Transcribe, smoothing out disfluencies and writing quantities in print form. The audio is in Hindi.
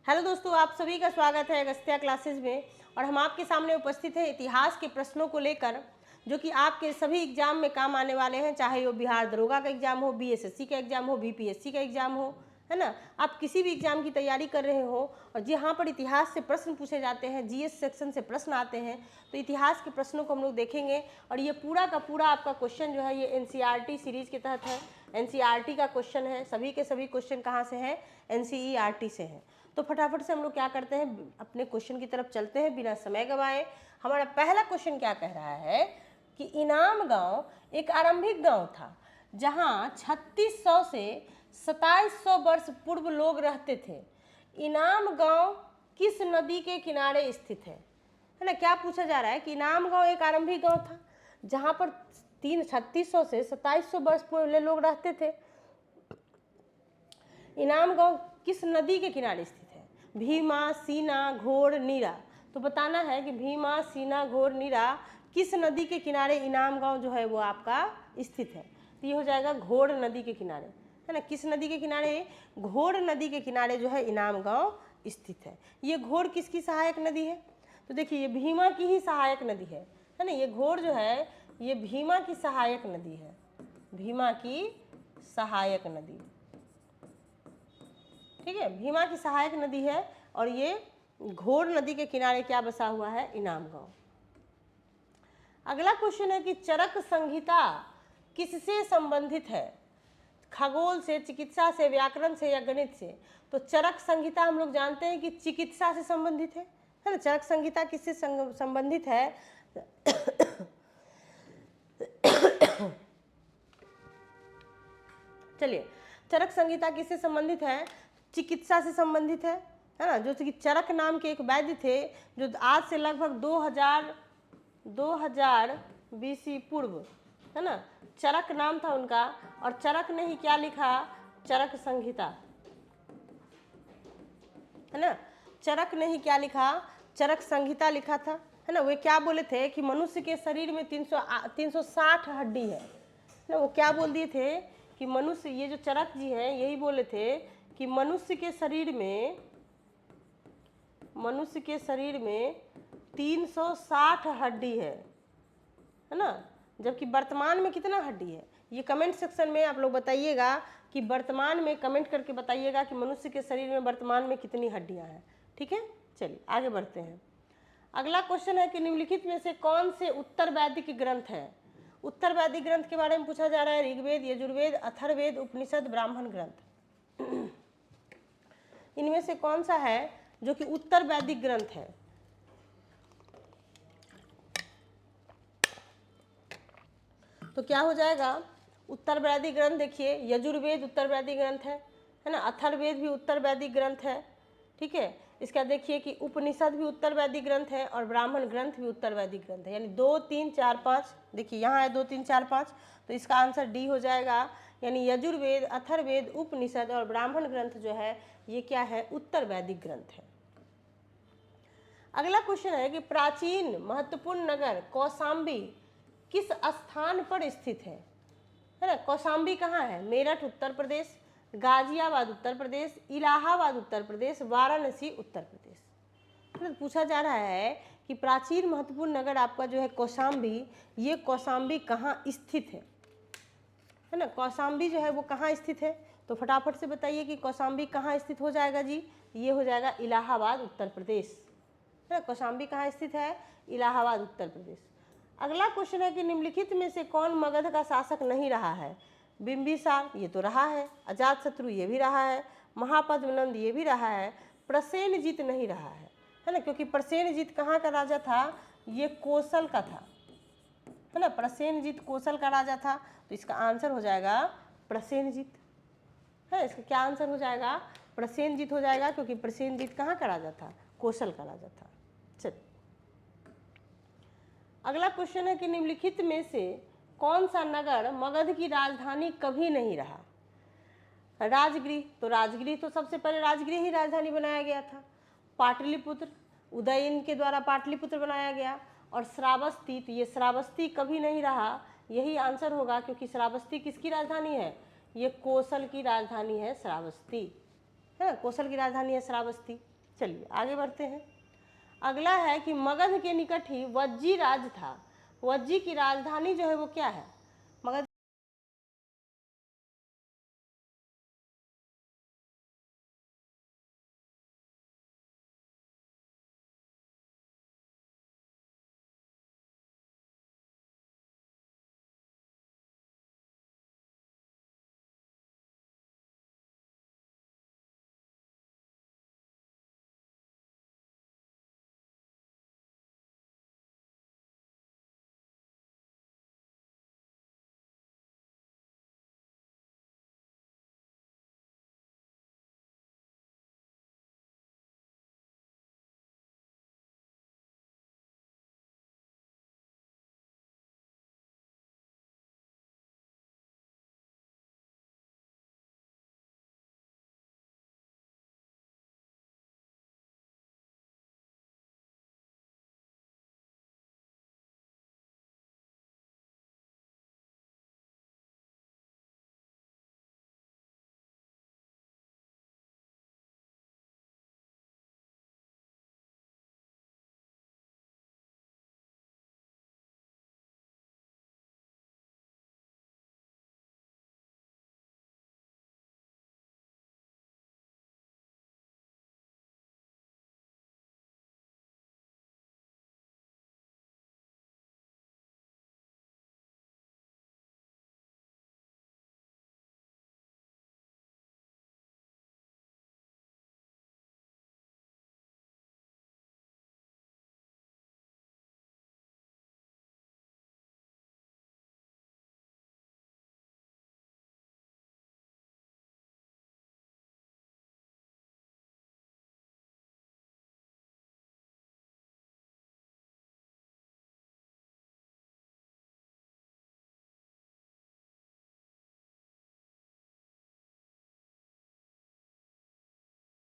हेलो दोस्तों, आप सभी का स्वागत है अगस्त्या क्लासेस में। और हम आपके सामने उपस्थित हैं इतिहास के प्रश्नों को लेकर, जो कि आपके सभी एग्जाम में काम आने वाले हैं। चाहे वो बिहार दरोगा का एग्जाम हो, बीएसएससी का एग्जाम हो, बीपीएससी का एग्जाम हो, है ना। आप किसी भी एग्जाम की तैयारी कर रहे हो और जहाँ पर इतिहास से प्रश्न पूछे जाते हैं, जीएस सेक्शन से प्रश्न आते हैं, तो इतिहास के प्रश्नों को हम लोग देखेंगे। और ये पूरा का पूरा आपका क्वेश्चन जो है ये एनसीईआरटी सीरीज के तहत है। एनसीईआरटी का क्वेश्चन है, सभी के सभी क्वेश्चन कहाँ से हैं? एनसीईआरटी से हैं। तो फटाफट से हम लोग क्या करते हैं, अपने क्वेश्चन की तरफ चलते हैं बिना समय गंवाए। हमारा पहला क्वेश्चन क्या कह रहा है कि इनाम गांव एक आरंभिक गांव था जहां 3600 से 2700 वर्ष पूर्व लोग रहते थे। इनाम गांव किस नदी के किनारे स्थित है ना। क्या पूछा जा रहा है कि इनाम गांव एक आरंभिक गांव था जहां पर 3600 से 2700 वर्ष पूर्व लोग रहते थे। इनाम गांव किस नदी के किनारे स्थित है? भीमा, सीना, घोड़, नीरा। तो बताना है कि भीमा, सीना, घोड़, नीरा किस नदी के किनारे इनाम गांव जो है वो आपका स्थित है। तो ये हो जाएगा घोड़ नदी के किनारे, है ना। किस नदी के किनारे? घोड़ नदी के किनारे जो है इनाम गांव स्थित है। ये घोड़ किसकी सहायक नदी है? तो देखिए, ये भीमा की ही सहायक नदी है ना। ये घोड़ जो है ये भीमा की सहायक नदी है, भीमा की सहायक नदी, ठीक है। भीमा की सहायक नदी है और ये घोड़ नदी के किनारे क्या बसा हुआ है? इनाम गांव। अगला क्वेश्चन है कि चरक संहिता किससे संबंधित है? खगोल से, चिकित्सा से, व्याकरण से या गणित से? तो चरक संहिता हम लोग जानते हैं कि चिकित्सा से संबंधित है ना। चरक संहिता किससे संबंधित है? चलिए, चरक संहिता किससे संबंधित है? चिकित्सा से संबंधित है ना। जो कि चरक नाम के एक वैद्य थे जो आज से लगभग 2000 बीसी पूर्व, है ना। चरक नाम था उनका और चरक ने ही क्या लिखा? चरक संहिता, है ना। चरक ने ही क्या लिखा? चरक संहिता लिखा था, है ना। वे क्या बोले थे कि मनुष्य के शरीर में 360 हड्डी है ना। वो क्या बोल दिए थे कि मनुष्य, ये जो चरक जी हैं यही बोले थे कि मनुष्य के शरीर में 360 हड्डी है ना। जबकि वर्तमान में कितना हड्डी है? ये कमेंट सेक्शन में आप लोग बताइएगा कि वर्तमान में, कमेंट करके बताइएगा कि मनुष्य के शरीर में वर्तमान में कितनी हड्डियां हैं, ठीक है। चलिए आगे बढ़ते हैं। अगला क्वेश्चन है कि निम्नलिखित में से कौन से उत्तर वैदिक ग्रंथ है? उत्तर वैदिक ग्रंथ के बारे में पूछा जा रहा है। ऋग्वेद, यजुर्वेद, अथर्ववेद, उपनिषद, ब्राह्मण ग्रंथ। इनमें से कौन सा है जो कि उत्तर वैदिक ग्रंथ है? तो क्या हो जाएगा? उत्तर वैदिक ग्रंथ देखिए, यजुर्वेद उत्तर वैदिक ग्रंथ है ना। अथर्ववेद भी उत्तर वैदिक ग्रंथ है, ठीक है। इसका देखिए कि उपनिषद भी उत्तर वैदिक ग्रंथ है और ब्राह्मण ग्रंथ भी उत्तर वैदिक ग्रंथ है। यानी 2, 3, 4, 5, देखिए यहाँ है 2, 3, 4, 5, तो इसका आंसर डी हो जाएगा। यानी यजुर्वेद, अथर्ववेद, उपनिषद और ब्राह्मण ग्रंथ जो है ये क्या है? उत्तर वैदिक ग्रंथ है। अगला क्वेश्चन है कि प्राचीन महत्वपूर्ण नगर कौशाम्बी किस स्थान पर स्थित है ना। कौशाम्बी कहाँ है? मेरठ उत्तर प्रदेश, गाजियाबाद उत्तर प्रदेश, इलाहाबाद उत्तर प्रदेश, वाराणसी उत्तर प्रदेश। तो पूछा जा रहा है कि प्राचीन महत्वपूर्ण नगर आपका जो है कौशाम्बी, ये कौशाम्बी कहाँ स्थित है ना। कौशाम्बी जो है वो कहाँ स्थित है? तो फटाफट से बताइए कि कौशाम्बी कहाँ स्थित हो जाएगा जी? ये हो जाएगा इलाहाबाद उत्तर प्रदेश, है ना। कौशाम्बी कहाँ स्थित है? इलाहाबाद उत्तर प्रदेश। अगला क्वेश्चन है कि निम्नलिखित में से कौन मगध का शासक नहीं रहा है? बिंबिसार, ये तो रहा है। अजातशत्रु, ये भी रहा है। महापद्मनंद, ये भी रहा है। प्रसेनजीत नहीं रहा है ना। क्योंकि प्रसेनजीत कहाँ का राजा था? ये कौशल का था, है ना। प्रसेनजीत कौशल का राजा था, तो इसका आंसर हो जाएगा प्रसेनजीत, है। इसका क्या आंसर हो जाएगा? प्रसेनजीत हो जाएगा, क्योंकि प्रसेनजीत कहाँ का राजा था? कौशल का राजा था। चलिए अगला क्वेश्चन है कि निम्नलिखित में से कौन सा नगर मगध की राजधानी कभी नहीं रहा? राजगृह, तो राजगृह तो सबसे पहले राजगृह ही राजधानी बनाया गया था। पाटलिपुत्र, उदयन के द्वारा पाटलिपुत्र बनाया गया। और श्रावस्ती, तो ये श्रावस्ती कभी नहीं रहा, यही आंसर होगा, क्योंकि श्रावस्ती किसकी राजधानी है? ये कौशल की राजधानी है श्रावस्ती, है ना। कौशल की राजधानी है श्रावस्ती। चलिए आगे बढ़ते हैं। अगला है कि मगध के निकट ही वज्जी राज था। वज्जी की राजधानी जो है वो क्या है?